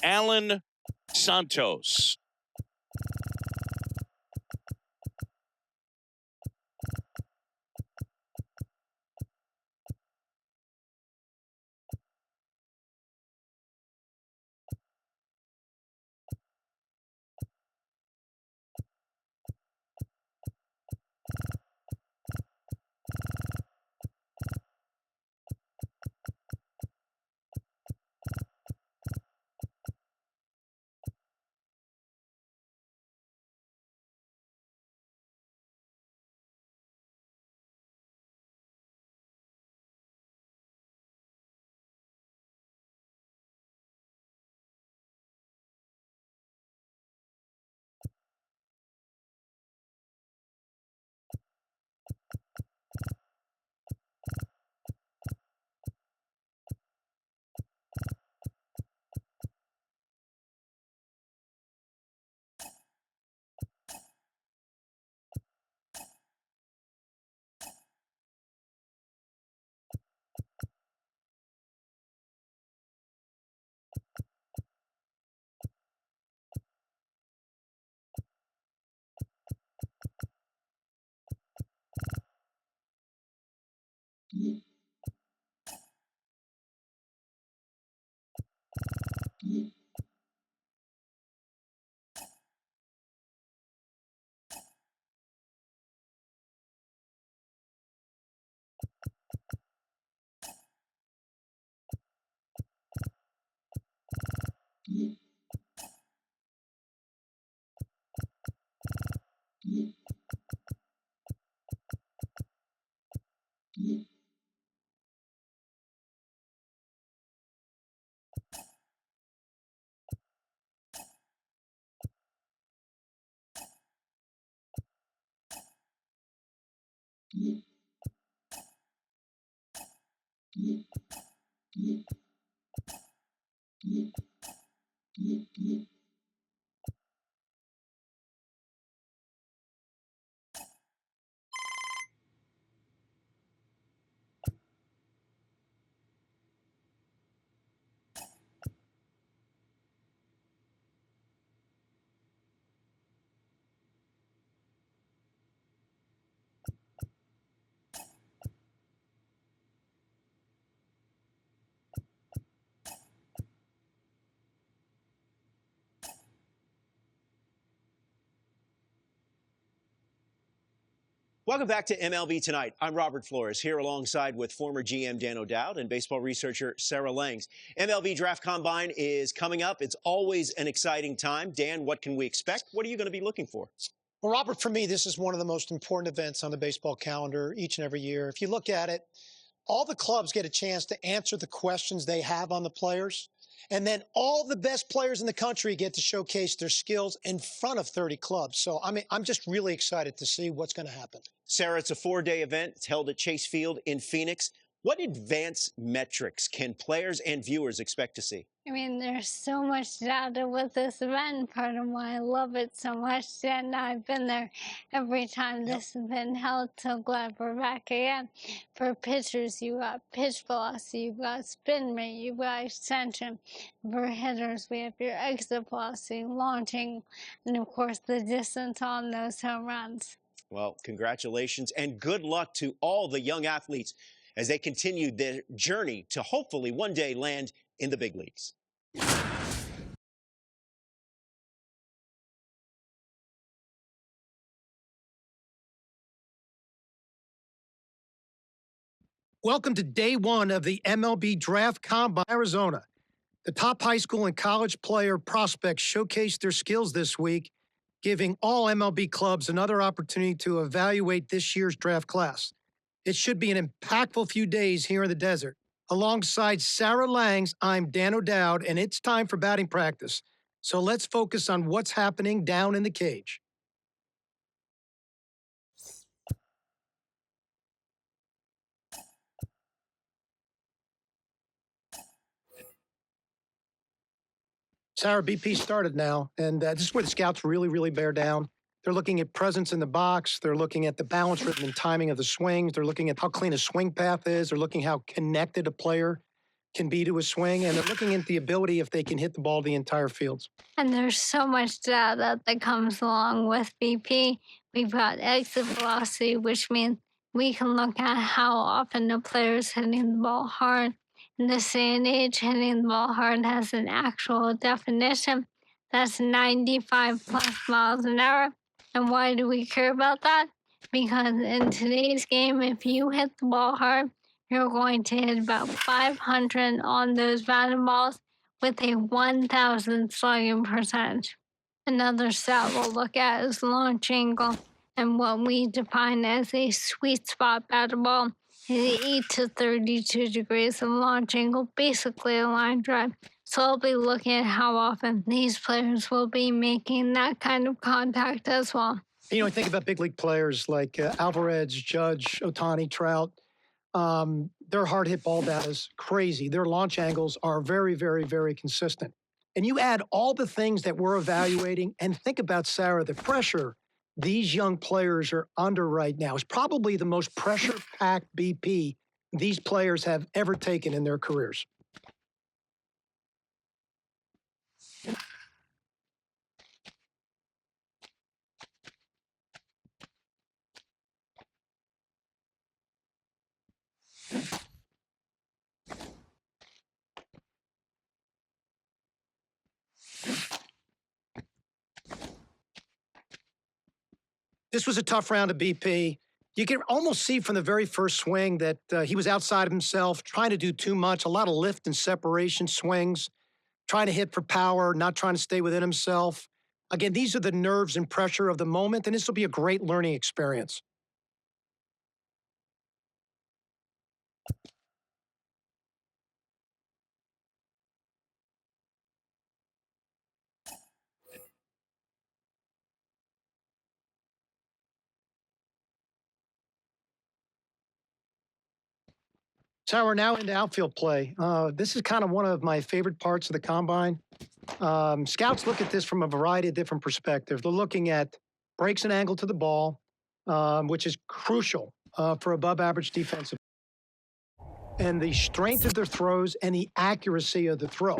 Alan Santos. Welcome back to MLB Tonight. I'm Robert Flores, here alongside with former GM Dan O'Dowd and baseball researcher Sarah Langs. MLB Draft Combine is coming up. It's always an exciting time. Dan, what can we expect? What are you going to be looking for? Well, Robert, for me, this is one of the most important events on the baseball calendar each and every year. If you look at it, all the clubs get a chance to answer the questions they have on the players. And then all the best players in the country get to showcase their skills in front of 30 clubs. So, I mean, I'm just really excited to see what's going to happen. Sarah, it's a 4-day event. It's held at Chase Field in Phoenix. What advanced metrics can players and viewers expect to see? I mean, there's so much data with this event. Part of why I love it so much. And I've been there every time this has been held. So glad we're back again. For pitchers, you got pitch velocity, you got spin rate, you got extension. For hitters, we have your exit velocity, launching, and of course the distance on those home runs. Well, congratulations and good luck to all the young athletes as they continue their journey to hopefully one day land in the big leagues. Welcome to day one of the MLB Draft Combine, Arizona. The top high school and college player prospects showcased their skills this week, giving all MLB clubs another opportunity to evaluate this year's draft class. It should be an impactful few days here in the desert. Alongside Sarah Langs, I'm Dan O'Dowd, and it's time for batting practice. So let's focus on what's happening down in the cage. Sarah, BP started now, and this is where the scouts really bear down. They're looking at presence in the box. They're looking at the balance, rhythm, and timing of the swings. They're looking at how clean a swing path is. They're looking how connected a player can be to a swing, and they're looking at the ability if they can hit the ball the entire field. And there's so much data that comes along with BP. We've got exit velocity, which means we can look at how often a player is hitting the ball hard. In this day and age, hitting the ball hard has an actual definition. That's 95 plus miles an hour. And why do we care about that? Because in today's game, if you hit the ball hard, you're going to hit about 500 on those batted balls with a 1,000 slugging percentage. Another stat we'll look at is launch angle, and what we define as a sweet spot batted ball is 8 to 32 degrees of launch angle, basically a line drive. So I'll be looking at how often these players will be making that kind of contact as well. You know, I think about big league players like Alvarez, Judge, Ohtani, Trout. Their hard hit ball data is crazy. Their launch angles are very, very, very consistent. And you add all the things that we're evaluating and think about, Sarah, the pressure these young players are under right now is probably the most pressure-packed BP these players have ever taken in their careers. This was a tough round of BP. You can almost see from the very first swing that he was outside of himself, trying to do too much, a lot of lift and separation swings, trying to hit for power, not trying to stay within himself. Again, these are the nerves and pressure of the moment, and this will be a great learning experience. So we're now into outfield play. This is kind of one of my favorite parts of the combine. Scouts look at this from a variety of different perspectives. They're looking at breaks and angle to the ball, which is crucial for above average defensive, and the strength of their throws and the accuracy of the throw.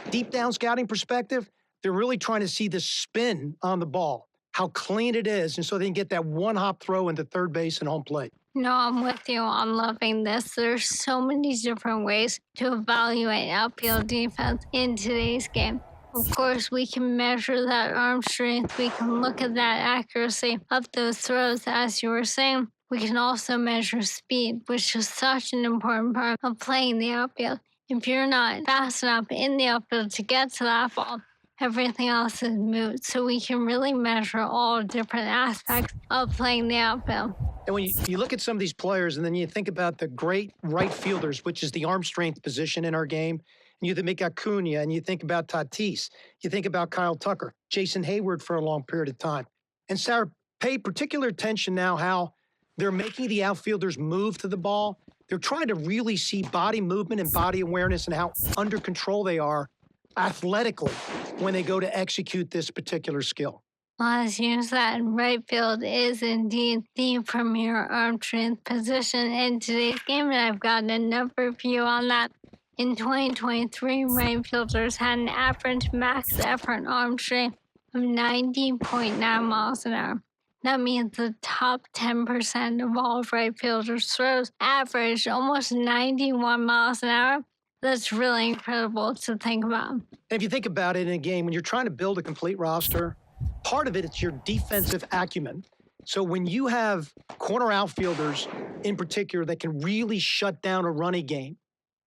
Deep down scouting perspective, they're really trying to see the spin on the ball, how clean it is, and so they can get that one-hop throw into third base and home plate. No, I'm with you on loving this. There's so many different ways to evaluate outfield defense in today's game. Of course, we can measure that arm strength. We can look at that accuracy of those throws, as you were saying. We can also measure speed, which is such an important part of playing the outfield. If you're not fast enough in the outfield to get to that ball, everything else is moot. So we can really measure all different aspects of playing the outfield. And when you look at some of these players and then you think about the great right fielders, which is the arm strength position in our game, and you think Acuna, and you think about Tatis, you think about Kyle Tucker, Jason Hayward for a long period of time. And Sarah, pay particular attention now how they're making the outfielders move to the ball. They're trying to really see body movement and body awareness and how under control they are athletically when they go to execute this particular skill. Well, as you said, right field is indeed the premier arm strength position in today's game, and I've got a number for you on that. In 2023, right fielders had an average max effort arm strength of 90.9 miles an hour. That means the top 10% of all right fielders' throws averaged almost 91 miles an hour. That's really incredible to think about. And if you think about it in a game, when you're trying to build a complete roster, part of it is your defensive acumen. So when you have corner outfielders in particular that can really shut down a running game,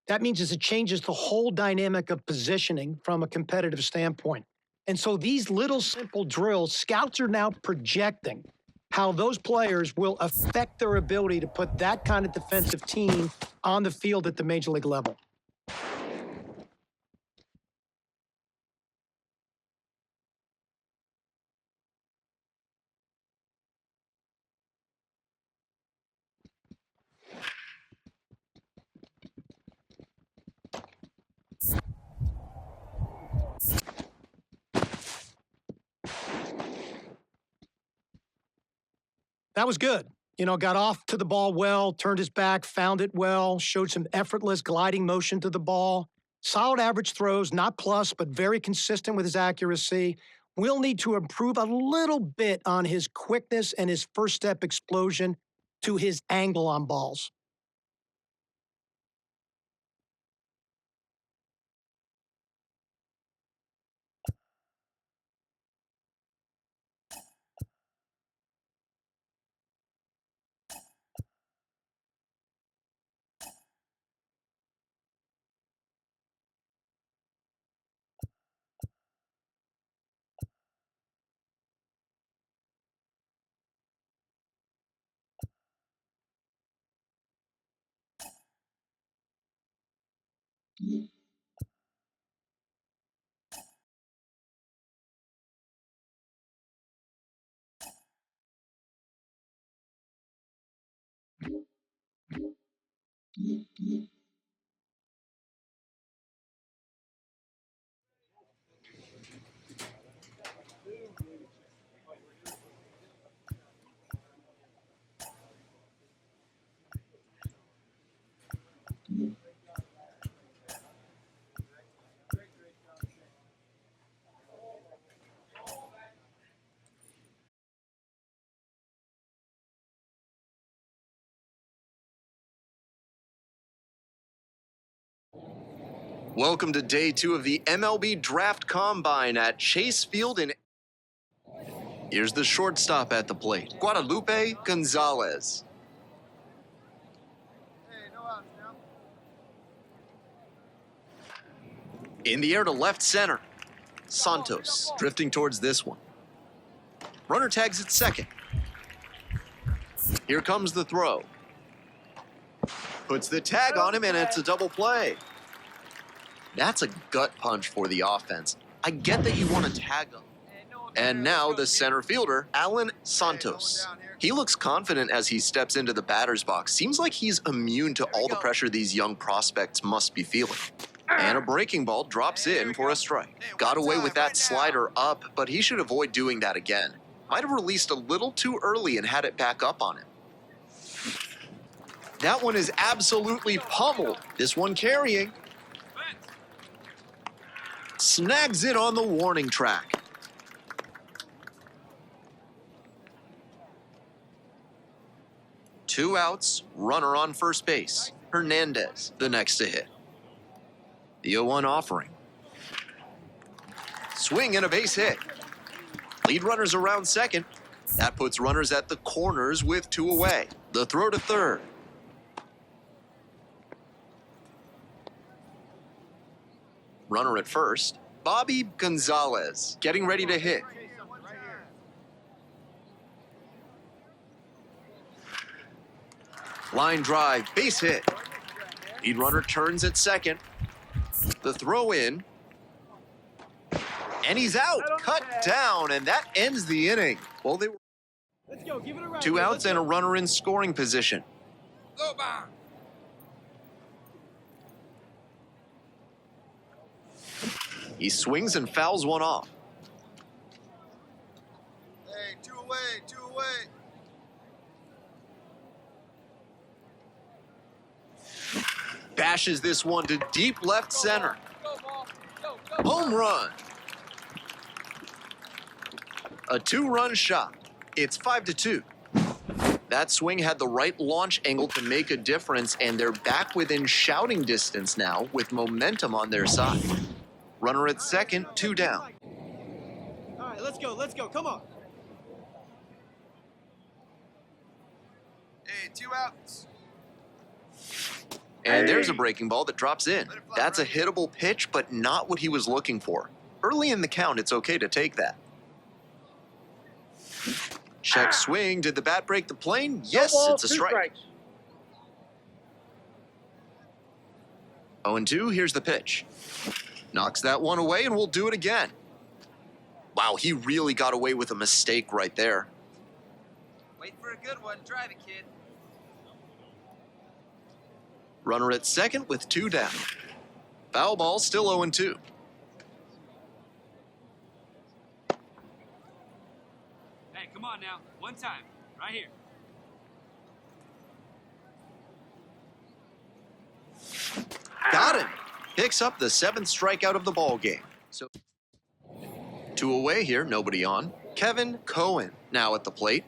that means it changes the whole dynamic of positioning from a competitive standpoint. And so these little simple drills, scouts are now projecting how those players will affect their ability to put that kind of defensive team on the field at the major league level. That was good. Got off to the ball well, turned his back, found it well, showed some effortless gliding motion to the ball. Solid average throws, not plus, but very consistent with his accuracy. We'll need to improve a little bit on his quickness and his first step explosion to his angle on balls. Welcome to day 2 of the MLB Draft Combine at Chase Field in... Here's the shortstop at the plate, Guadalupe Gonzalez. In the air to left center, Santos drifting towards this one. Runner tags at second. Here comes the throw. Puts the tag on him and it's a double play. That's a gut punch for the offense. I get that you want to tag him. And now the center fielder, Alan Santos. He looks confident as he steps into the batter's box. Seems like he's immune to all the pressure these young prospects must be feeling. And a breaking ball drops in for a strike. Got away with that slider up, but he should avoid doing that again. Might have released a little too early and had it back up on him. That one is absolutely pummeled. This one carrying. Snags it on the warning track. Two outs, runner on first base. Hernandez, the next to hit. The 0-1 offering. Swing and a base hit. Lead runners around second. That puts runners at the corners with 2 away. The throw to third. Runner at first, Bobby Gonzalez, getting ready to hit. Line drive, base hit. Lead runner turns at second. The throw in. And he's out, cut down, and that ends the inning. Well, they were 2 outs and a runner in scoring position. He swings and fouls one off. Hey, 2 away, 2 away. Bashes this one to deep left center. Home run. A 2-run shot. It's 5-2. That swing had the right launch angle to make a difference, and they're back within shouting distance now with momentum on their side. Runner at second, 2 down. All right, let's go, come on. Hey, 2 outs. And there's a breaking ball that drops in. That's a hittable pitch, but not what he was looking for. Early in the count, it's okay to take that. Check swing. Did the bat break the plane? Yes, it's a strike. 0-2, here's the pitch. Knocks that one away, and we'll do it again. Wow, he really got away with a mistake right there. Wait for a good one. Drive it, kid. Runner at second with 2 down. Foul ball, still 0-2. Hey, come on now. One time. Right here. Picks up the 7th strikeout of the ball game. So 2 away here, nobody on. Kevin Cohen now at the plate.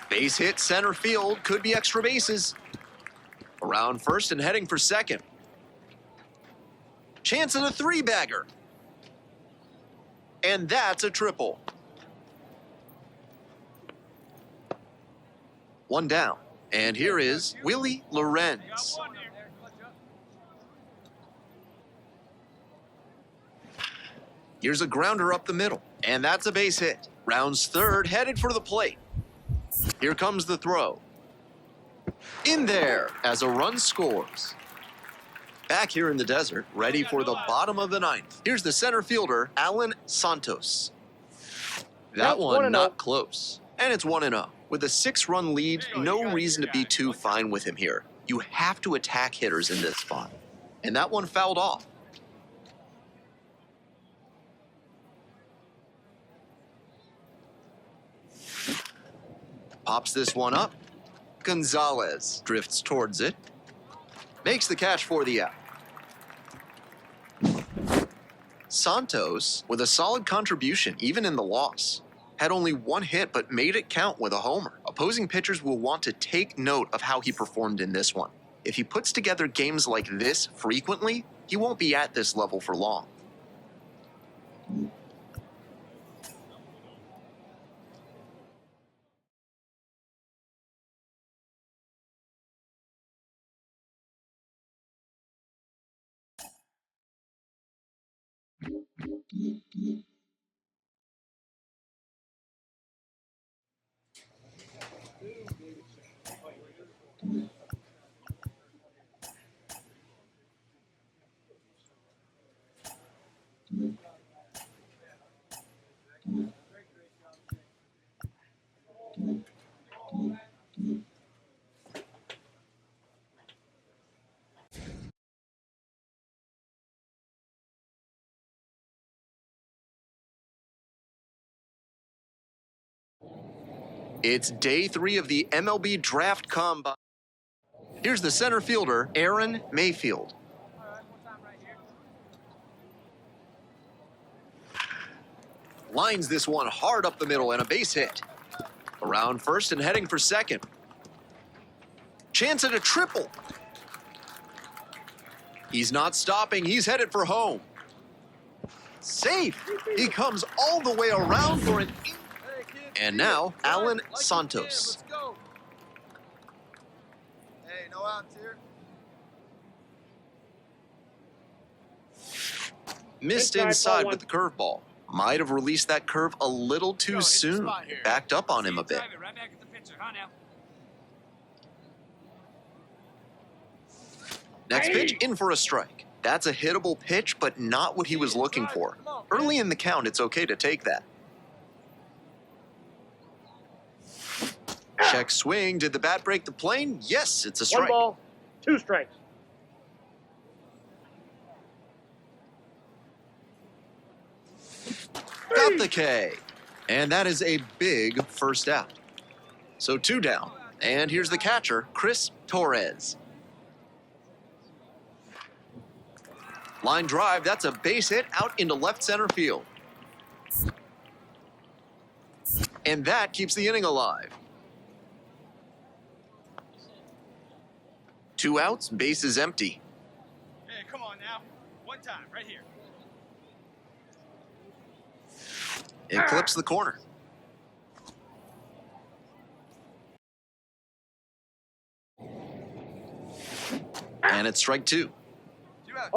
Base hit center field, could be extra bases. Around first and heading for second. Chance at a 3-bagger. And that's a triple. 1 down. And here is Willie Lorenz. Here's a grounder up the middle. And that's a base hit. Rounds third, headed for the plate. Here comes the throw. In there as a run scores. Back here in the desert, ready for the bottom of the 9th. Here's the center fielder, Alan Santos. That one not close. And it's 1-0. With a 6-run lead, no reason to be too fine with him here. You have to attack hitters in this spot. And that one fouled off. Pops this one up. Gonzalez drifts towards it. Makes the catch for the out. Santos with a solid contribution, even in the loss. Had only 1 hit, but made it count with a homer. Opposing pitchers will want to take note of how he performed in this one. If he puts together games like this frequently, he won't be at this level for long. It's day 3 of the MLB Draft Combine. Here's the center fielder, Aaron Mayfield. Lines this one hard up the middle and a base hit. Around first and heading for second. Chance at a triple. He's not stopping, he's headed for home. Safe. He comes all the way around for an... And now, Alan Santos. Hey, no outs here. Missed inside with the curveball. Might have released that curve a little too soon. Backed up on him a bit. Next pitch, in for a strike. That's a hittable pitch, but not what he was looking for. Early in the count, it's okay to take that. Check swing. Did the bat break the plane? Yes, it's a strike. 1 ball, 2 strikes. Got the K. And that is a big first out. So 2 down. And here's the catcher, Chris Torres. Line drive, that's a base hit out into left center field. And that keeps the inning alive. 2 outs, base is empty. Hey, come on now. 1 time, right here. It clips the corner. And it's strike 2.